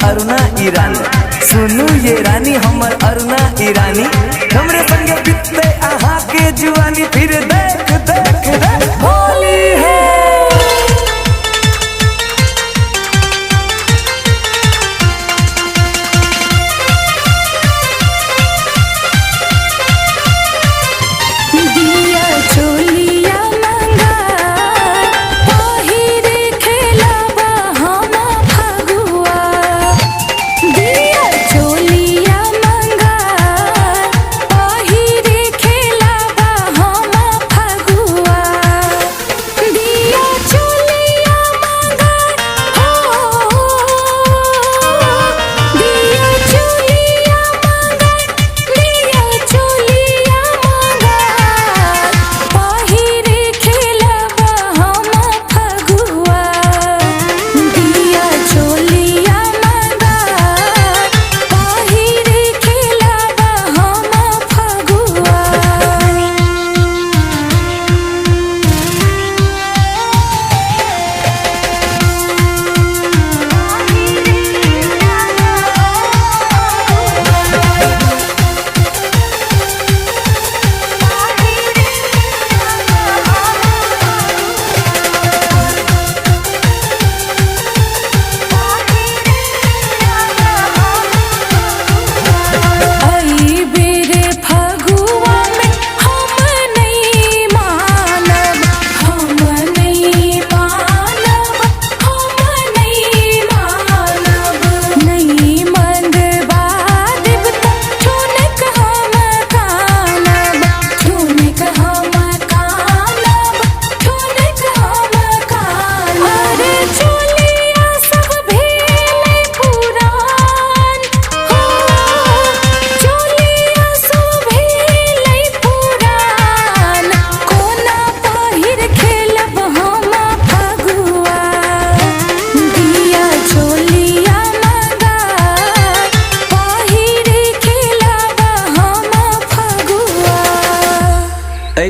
अरुणा ईरानी। सुनू ये रानी हमर अरुणा ईरानी, हमरे संगे बीतते आहा के जुआनी। फिर देख देख देख होली है।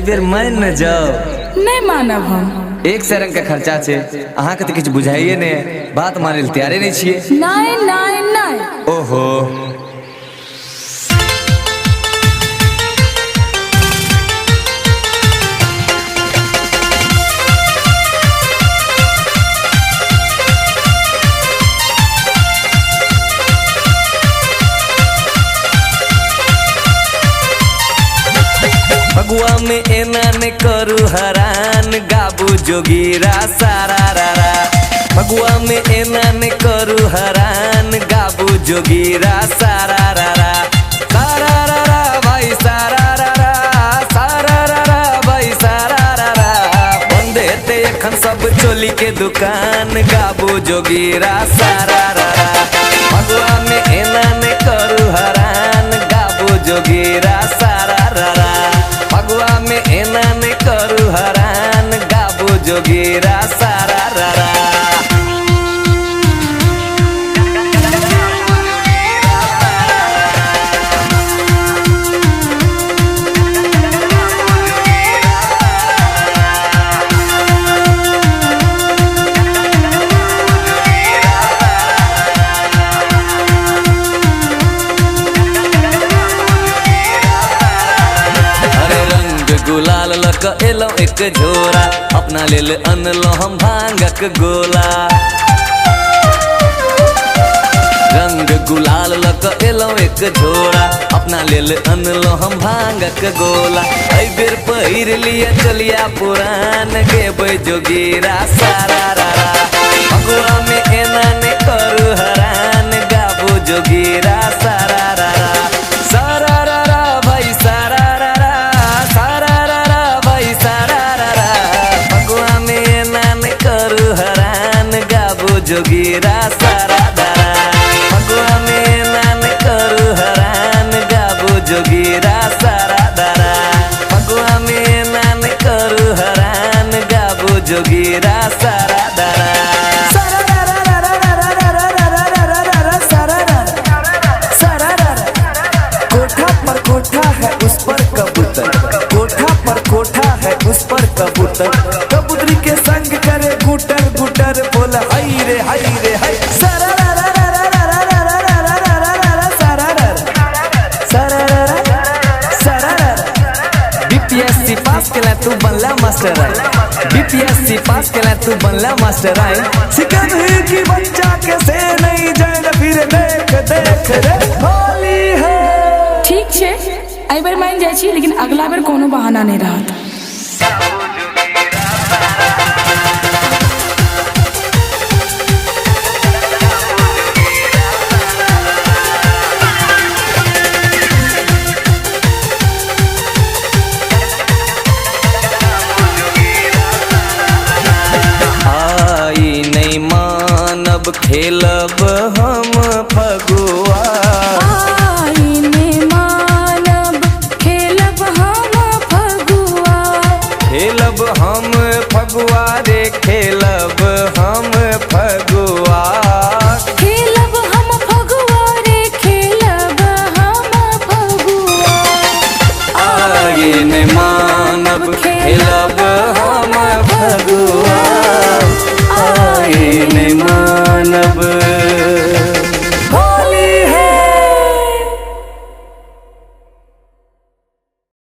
बेर मान न जाओ। नहीं मानब हम। एक से रंग का खर्चा छे, अहाँ के तो कुछ बुझाइए ने, बात माने तैयारे नहीं छिए। नहीं नहीं नहीं। ओहो फगुआ में एना ने करू हरान, गाबू जोगीरा सारा रारा। फगुआ में एना ने करू हरान, गाबू जोगीरा सारा रारा। सारा रारा भाई सारा रारा, सारा रारा भाई सारा रारा। बंदे ते अखन सब चोली के दुकान, गाबू जोगीरा सारा रारा। फगुआ में एना ने करू हरान, गाबू जोगीरा सारा रारा। फगुआ में एना ने करू हरान, गाबू जोगीरा सारा रारा। गुलाल लक एलो एक झोरा, अपना लेल अनलो हम भांगक गोला। रंग गुलाल लक एलो एक झोरा, अपना लेल अनलो हम भांगक गोला। ऐ बेर पहिर लिया चलिया पुरान, गेबै जोगीरा सारा रारा। फगुआ में एना ने करू हरान, गाबू जोगीरा सारा रारा। सारा रारा भाई सारा रारा, सारा रारा भाई सारा रारा। फगुआ में एना ने करू हरान, गाबू जोगीरा सारा रारा। फगुआ में एना ने करू हरान, गाबू जोगीरा सारा रारा। फगुआ में एना ने करू हरान, गाबू जोगीरा सारा रारा। सारा रारा रारा रारा रारा रारा रारा सारा रारा। तू बनला मास्टर आई सिकत ही की बच्चा के से नहीं जाए फिर देख देख रे होली है। ठीक छे, एहि बेर मान जाइ छी, लेकिन अगला बेर कोनो बहाना नहीं रहत। मानब खेलब हम फगुआ आई ने मानब खेलब हम फगुआ। खेलब हम फगुआ रे खेलब हम